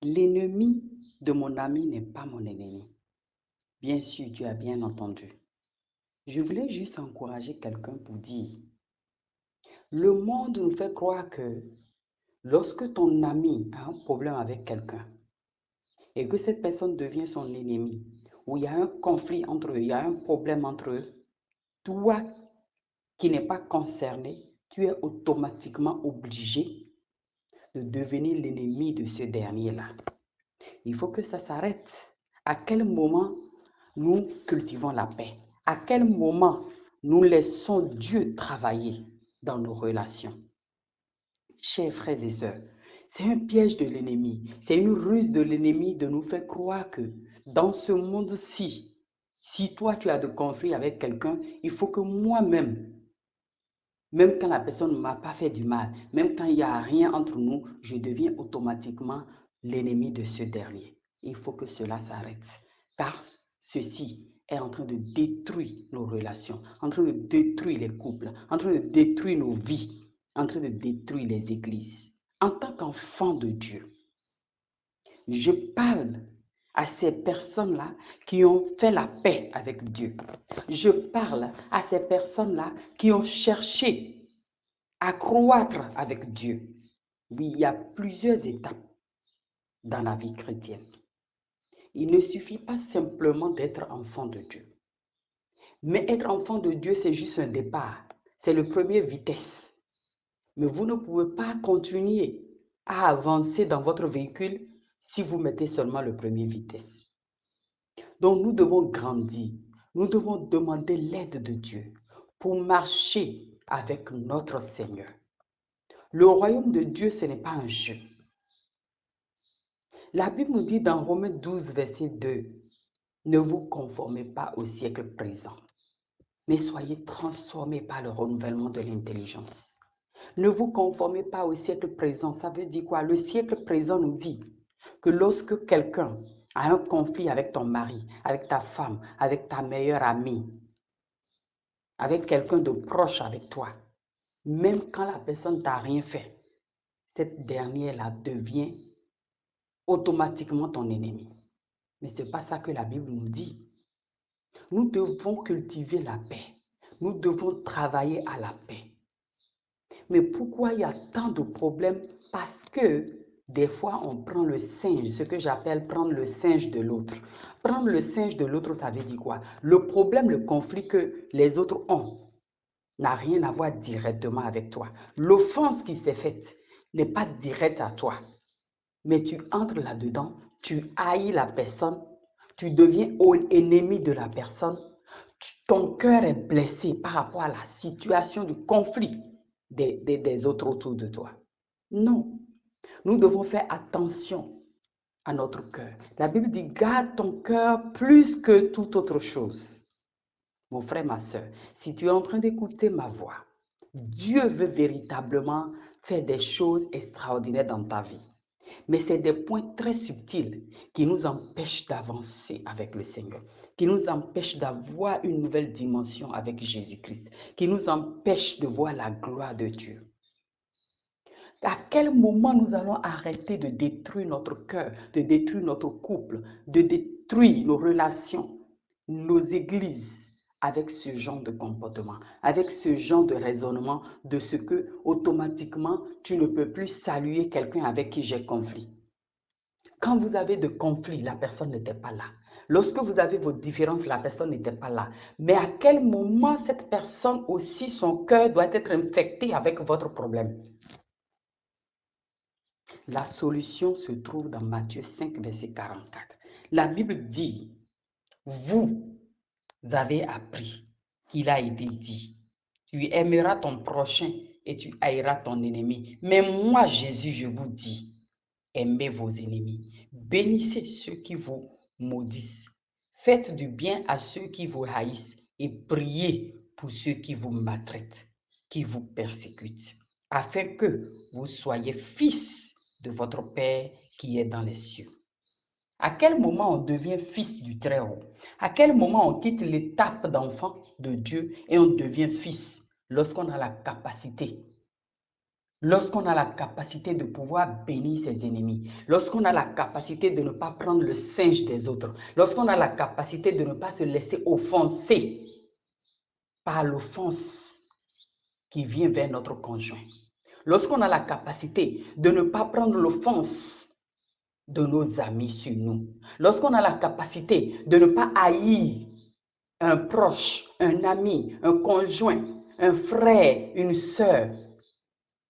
L'ennemi de mon ami n'est pas mon ennemi. Bien sûr, tu as bien entendu. Je voulais juste encourager quelqu'un pour dire, le monde nous fait croire que lorsque ton ami a un problème avec quelqu'un et que cette personne devient son ennemi, ou il y a un conflit entre eux, il y a un problème entre eux, toi qui n'es pas concerné, tu es automatiquement obligé de devenir l'ennemi de ce dernier-là. Il faut que ça s'arrête. À quel moment nous cultivons la paix? À quel moment nous laissons Dieu travailler dans nos relations? Chers frères et sœurs, c'est un piège de l'ennemi. C'est une ruse de l'ennemi de nous faire croire que dans ce monde-ci, si toi tu as de conflits avec quelqu'un, il faut que moi-même, même quand la personne ne m'a pas fait du mal, même quand il n'y a rien entre nous, je deviens automatiquement l'ennemi de ce dernier. Il faut que cela s'arrête, car ceci est en train de détruire nos relations, en train de détruire les couples, en train de détruire nos vies, en train de détruire les églises. En tant qu'enfant de Dieu, je parle à ces personnes-là qui ont fait la paix avec Dieu. Je parle à ces personnes-là qui ont cherché à croître avec Dieu. Oui, il y a plusieurs étapes dans la vie chrétienne. Il ne suffit pas simplement d'être enfant de Dieu. Mais être enfant de Dieu, c'est juste un départ. C'est le premier vitesse. Mais vous ne pouvez pas continuer à avancer dans votre véhicule si vous mettez seulement le premier vitesse. Donc nous devons grandir. Nous devons demander l'aide de Dieu pour marcher avec notre Seigneur. Le royaume de Dieu, ce n'est pas un jeu. La Bible nous dit dans Romains 12, verset 2, ne vous conformez pas au siècle présent, mais soyez transformés par le renouvellement de l'intelligence. Ne vous conformez pas au siècle présent, ça veut dire quoi? Le siècle présent nous dit que lorsque quelqu'un a un conflit avec ton mari, avec ta femme, avec ta meilleure amie, avec quelqu'un de proche avec toi, même quand la personne t'a rien fait, cette dernière-là devient automatiquement ton ennemi. Mais ce n'est pas ça que la Bible nous dit. Nous devons cultiver la paix. Nous devons travailler à la paix. Mais pourquoi il y a tant de problèmes? Parce que des fois, on prend le singe, ce que j'appelle prendre le singe de l'autre. Prendre le singe de l'autre, ça veut dire quoi? Le problème, le conflit que les autres ont n'a rien à voir directement avec toi. L'offense qui s'est faite n'est pas directe à toi. Mais tu entres là-dedans, tu haïs la personne, tu deviens ennemi de la personne, ton cœur est blessé par rapport à la situation du conflit des autres autour de toi. Non, nous devons faire attention à notre cœur. La Bible dit, garde ton cœur plus que toute autre chose. Mon frère, ma soeur, si tu es en train d'écouter ma voix, Dieu veut véritablement faire des choses extraordinaires dans ta vie. Mais c'est des points très subtils qui nous empêchent d'avancer avec le Seigneur, qui nous empêchent d'avoir une nouvelle dimension avec Jésus-Christ, qui nous empêchent de voir la gloire de Dieu. À quel moment nous allons arrêter de détruire notre cœur, de détruire notre couple, de détruire nos relations, nos églises avec ce genre de comportement, avec ce genre de raisonnement de ce que automatiquement tu ne peux plus saluer quelqu'un avec qui j'ai conflit. Quand vous avez de conflits, la personne n'était pas là. Lorsque vous avez vos différences, la personne n'était pas là. Mais à quel moment cette personne aussi, son cœur doit être infecté avec votre problème? La solution se trouve dans Matthieu 5, verset 44. La Bible dit, vous avez appris qu'il a été dit, tu aimeras ton prochain et tu haïras ton ennemi. Mais moi, Jésus, je vous dis, aimez vos ennemis, bénissez ceux qui vous maudissent, faites du bien à ceux qui vous haïssent et priez pour ceux qui vous maltraitent, qui vous persécutent, afin que vous soyez fils de votre Père qui est dans les cieux. À quel moment on devient fils du Très-Haut? À quel moment on quitte l'étape d'enfant de Dieu et on devient fils? Lorsqu'on a la capacité, lorsqu'on a la capacité de pouvoir bénir ses ennemis, lorsqu'on a la capacité de ne pas prendre le singe des autres, lorsqu'on a la capacité de ne pas se laisser offenser par l'offense qui vient vers notre conjoint, lorsqu'on a la capacité de ne pas prendre l'offense de nos amis sur nous, lorsqu'on a la capacité de ne pas haïr un proche, un ami, un conjoint, un frère, une sœur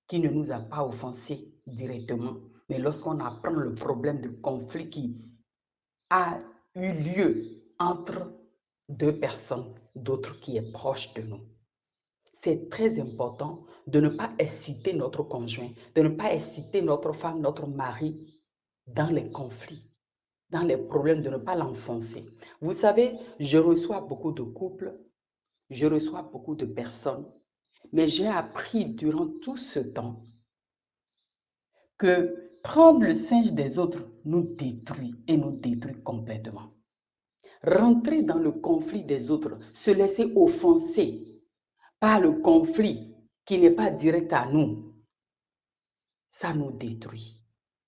qui ne nous a pas offensés directement, mais lorsqu'on apprend le problème de conflit qui a eu lieu entre deux personnes, d'autres qui est proche de nous. C'est très important de ne pas exciter notre conjoint, de ne pas exciter notre femme, notre mari dans les conflits, dans les problèmes, de ne pas l'enfoncer. Vous savez, je reçois beaucoup de couples, je reçois beaucoup de personnes, mais j'ai appris durant tout ce temps que prendre le singe des autres nous détruit et nous détruit complètement. Rentrer dans le conflit des autres, se laisser offenser par le conflit qui n'est pas direct à nous, ça nous détruit.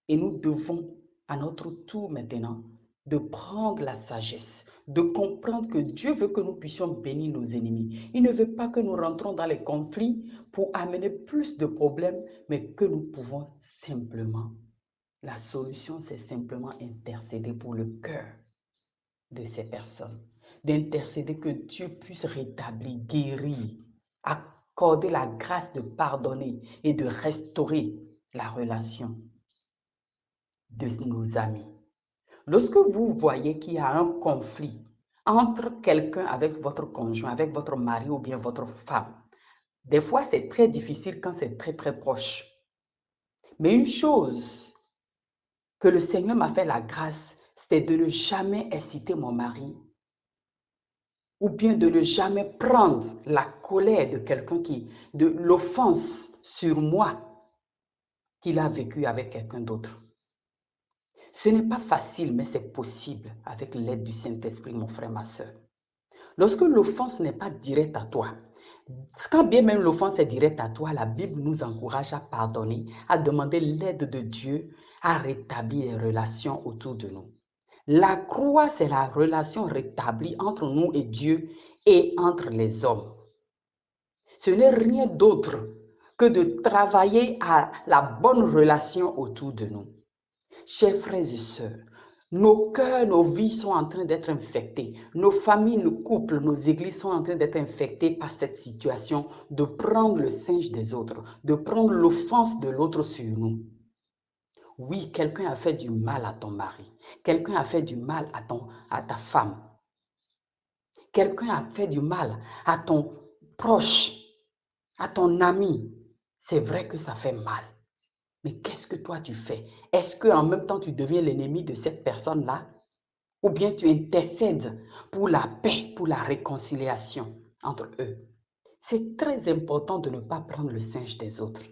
Et nous devons à notre tour maintenant de prendre la sagesse, de comprendre que Dieu veut que nous puissions bénir nos ennemis. Il ne veut pas que nous rentrons dans les conflits pour amener plus de problèmes, mais que nous pouvons simplement, la solution c'est simplement intercéder pour le cœur de ces personnes, d'intercéder que Dieu puisse rétablir, guérir, accorder la grâce de pardonner et de restaurer la relation de nos amis. Lorsque vous voyez qu'il y a un conflit entre quelqu'un avec votre conjoint, avec votre mari ou bien votre femme, des fois c'est très difficile quand c'est très très proche. Mais une chose que le Seigneur m'a fait la grâce, c'est de ne jamais inciter mon mari ou bien de ne jamais prendre la colère de quelqu'un de l'offense sur moi qu'il a vécu avec quelqu'un d'autre. Ce n'est pas facile, mais c'est possible avec l'aide du Saint-Esprit, mon frère, ma soeur. Lorsque l'offense n'est pas directe à toi, quand bien même l'offense est directe à toi, la Bible nous encourage à pardonner, à demander l'aide de Dieu, à rétablir les relations autour de nous. La croix, c'est la relation rétablie entre nous et Dieu et entre les hommes. Ce n'est rien d'autre que de travailler à la bonne relation autour de nous. Chers frères et sœurs, nos cœurs, nos vies sont en train d'être infectés. Nos familles, nos couples, nos églises sont en train d'être infectés par cette situation de prendre le singe des autres, de prendre l'offense de l'autre sur nous. Oui, quelqu'un a fait du mal à ton mari. Quelqu'un a fait du mal à ta femme. Quelqu'un a fait du mal à ton proche, à ton ami. C'est vrai que ça fait mal. Mais qu'est-ce que toi tu fais? Est-ce qu'en même temps tu deviens l'ennemi de cette personne-là? Ou bien tu intercèdes pour la paix, pour la réconciliation entre eux? C'est très important de ne pas prendre le singe des autres.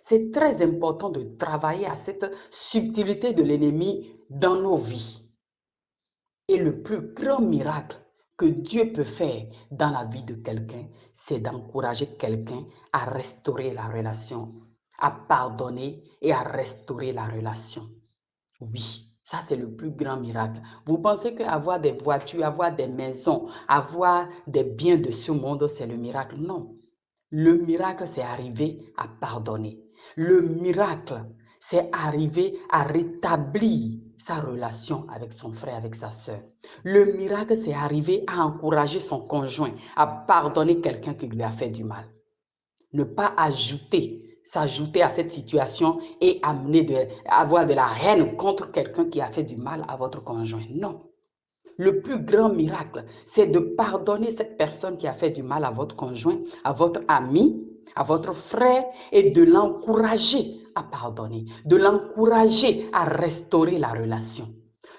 C'est très important de travailler à cette subtilité de l'ennemi dans nos vies. Et le plus grand miracle que Dieu peut faire dans la vie de quelqu'un, c'est d'encourager quelqu'un à restaurer la relation, à pardonner et à restaurer la relation. Oui, ça c'est le plus grand miracle. Vous pensez qu'avoir des voitures, avoir des maisons, avoir des biens de ce monde, c'est le miracle? Non. Le miracle, c'est arriver à pardonner. Le miracle, c'est arriver à rétablir sa relation avec son frère, avec sa sœur. Le miracle, c'est arriver à encourager son conjoint, à pardonner quelqu'un qui lui a fait du mal. Ne pas s'ajouter à cette situation et avoir de la haine contre quelqu'un qui a fait du mal à votre conjoint. Non. Le plus grand miracle, c'est de pardonner cette personne qui a fait du mal à votre conjoint, à votre ami, à votre frère et de l'encourager à pardonner, de l'encourager à restaurer la relation,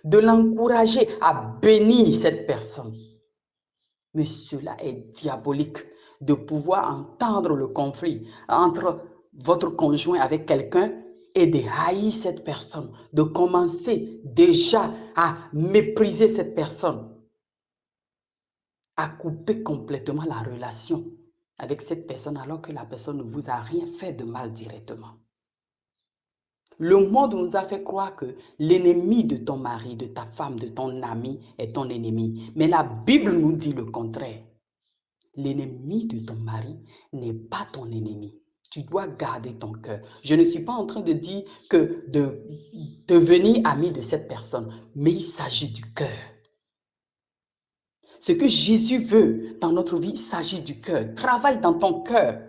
de l'encourager à bénir cette personne. Mais cela est diabolique de pouvoir entendre le conflit entre votre conjoint avec quelqu'un et de haïr cette personne, de commencer déjà à mépriser cette personne, à couper complètement la relation avec cette personne alors que la personne ne vous a rien fait de mal directement. Le monde nous a fait croire que l'ennemi de ton mari, de ta femme, de ton ami est ton ennemi. Mais la Bible nous dit le contraire. L'ennemi de ton mari n'est pas ton ennemi. Tu dois garder ton cœur. Je ne suis pas en train de dire que de devenir ami de cette personne, mais il s'agit du cœur. Ce que Jésus veut dans notre vie, il s'agit du cœur. Travaille dans ton cœur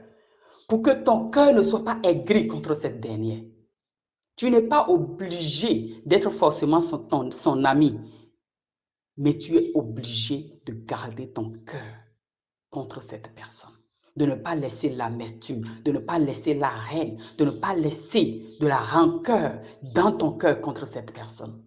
pour que ton cœur ne soit pas aigri contre cette dernière. Tu n'es pas obligé d'être forcément son ami, mais tu es obligé de garder ton cœur contre cette personne. De ne pas laisser l'amertume, de ne pas laisser la haine, de ne pas laisser de la rancœur dans ton cœur contre cette personne.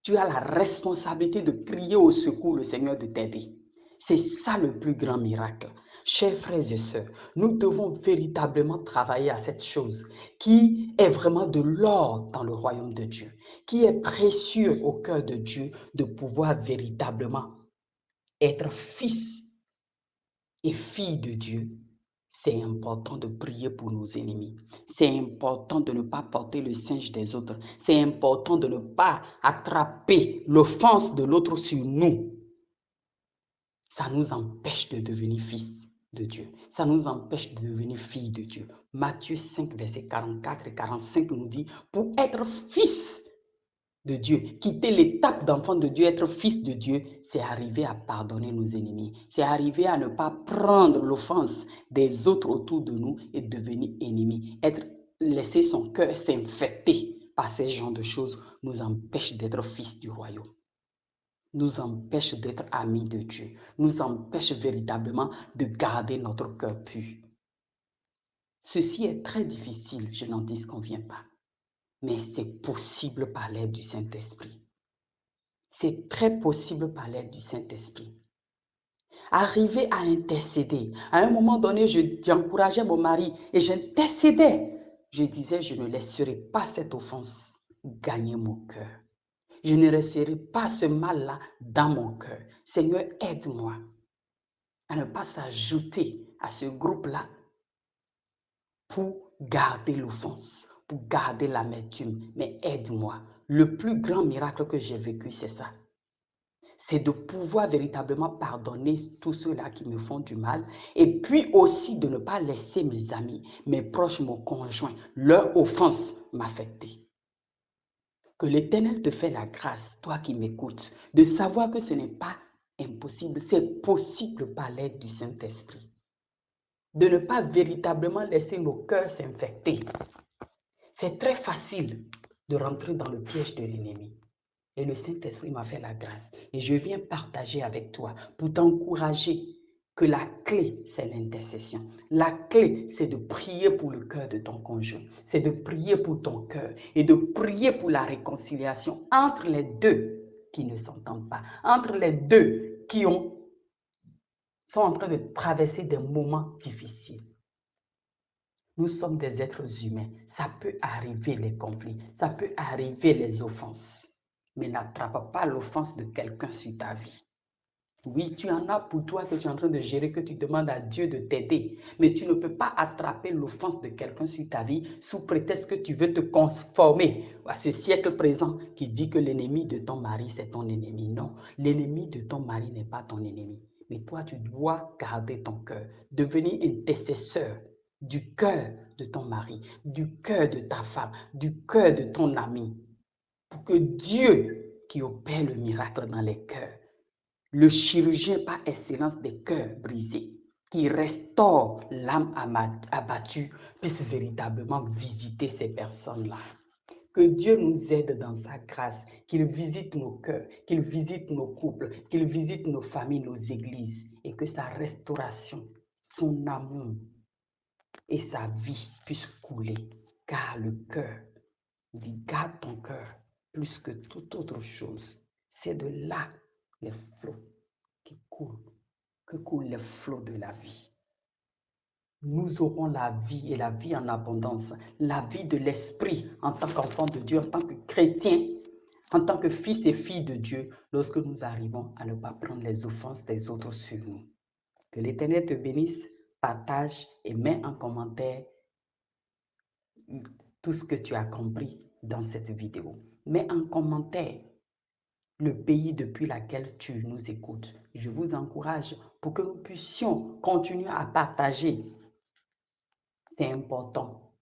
Tu as la responsabilité de prier au secours le Seigneur de t'aider. C'est ça le plus grand miracle. Chers frères et sœurs, nous devons véritablement travailler à cette chose qui est vraiment de l'or dans le royaume de Dieu, qui est précieux au cœur de Dieu de pouvoir véritablement être fils et fille de Dieu. C'est important de prier pour nos ennemis. C'est important de ne pas porter le singe des autres. C'est important de ne pas attraper l'offense de l'autre sur nous. Ça nous empêche de devenir fils de Dieu. Ça nous empêche de devenir fille de Dieu. Matthieu 5, versets 44 et 45 nous dit, pour être fils de Dieu, quitter l'étape d'enfant de Dieu, être fils de Dieu, c'est arriver à pardonner nos ennemis. C'est arriver à ne pas prendre l'offense des autres autour de nous et devenir ennemis. Laisser son cœur s'infecter par ces genres de choses nous empêche d'être fils du royaume. Nous empêche d'être amis de Dieu, nous empêche véritablement de garder notre cœur pur. Ceci est très difficile, je n'en disconviens pas, mais c'est possible par l'aide du Saint-Esprit. C'est très possible par l'aide du Saint-Esprit. Arriver à intercéder. À un moment donné, j'encourageais mon mari et j'intercédais. Je disais, je ne laisserai pas cette offense gagner mon cœur. Je ne laisserai pas ce mal-là dans mon cœur. Seigneur, aide-moi à ne pas s'ajouter à ce groupe-là pour garder l'offense, pour garder l'amertume. Mais aide-moi. Le plus grand miracle que j'ai vécu, c'est ça. C'est de pouvoir véritablement pardonner tous ceux-là qui me font du mal et puis aussi de ne pas laisser mes amis, mes proches, mon conjoint, leur offense m'affecter. Que l'Éternel te fait la grâce, toi qui m'écoutes, de savoir que ce n'est pas impossible, c'est possible par l'aide du Saint-Esprit. De ne pas véritablement laisser nos cœurs s'infecter. C'est très facile de rentrer dans le piège de l'ennemi. Et le Saint-Esprit m'a fait la grâce. Et je viens partager avec toi pour t'encourager que la clé, c'est l'intercession. La clé, c'est de prier pour le cœur de ton conjoint. C'est de prier pour ton cœur et de prier pour la réconciliation entre les deux qui ne s'entendent pas, entre les deux qui sont en train de traverser des moments difficiles. Nous sommes des êtres humains. Ça peut arriver les conflits, ça peut arriver les offenses. Mais n'attrape pas l'offense de quelqu'un sur ta vie. Oui, tu en as pour toi que tu es en train de gérer, que tu demandes à Dieu de t'aider. Mais tu ne peux pas attraper l'offense de quelqu'un sur ta vie sous prétexte que tu veux te conformer à ce siècle présent qui dit que l'ennemi de ton mari, c'est ton ennemi. Non, l'ennemi de ton mari n'est pas ton ennemi. Mais toi, tu dois garder ton cœur, devenir intercesseur du cœur de ton mari, du cœur de ta femme, du cœur de ton ami. Pour que Dieu, qui opère le miracle dans les cœurs, le chirurgien par excellence des cœurs brisés, qui restaure l'âme abattue, puisse véritablement visiter ces personnes-là. Que Dieu nous aide dans sa grâce, qu'il visite nos cœurs, qu'il visite nos couples, qu'il visite nos familles, nos églises, et que sa restauration, son amour et sa vie puissent couler. Car le cœur, dit garde ton cœur plus que toute autre chose. C'est de là les flots qui coulent, que coulent les flots de la vie. Nous aurons la vie et la vie en abondance, la vie de l'esprit en tant qu'enfant de Dieu, en tant que chrétien, en tant que fils et filles de Dieu, lorsque nous arrivons à ne pas prendre les offenses des autres sur nous. Que l'Éternel te bénisse. partage et mets en commentaire tout ce que tu as compris dans cette vidéo. Mets en commentaire le pays depuis lequel tu nous écoutes. Je vous encourage pour que nous puissions continuer à partager. C'est important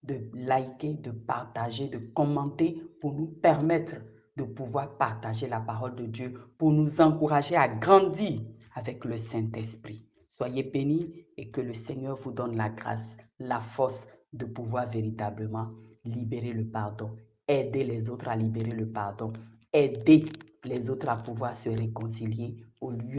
de liker, de partager, de commenter pour nous permettre de pouvoir partager la parole de Dieu, pour nous encourager à grandir avec le Saint-Esprit. Soyez bénis et que le Seigneur vous donne la grâce, la force de pouvoir véritablement libérer le pardon, aider les autres à libérer le pardon, aider les autres à pouvoir se réconcilier au lieu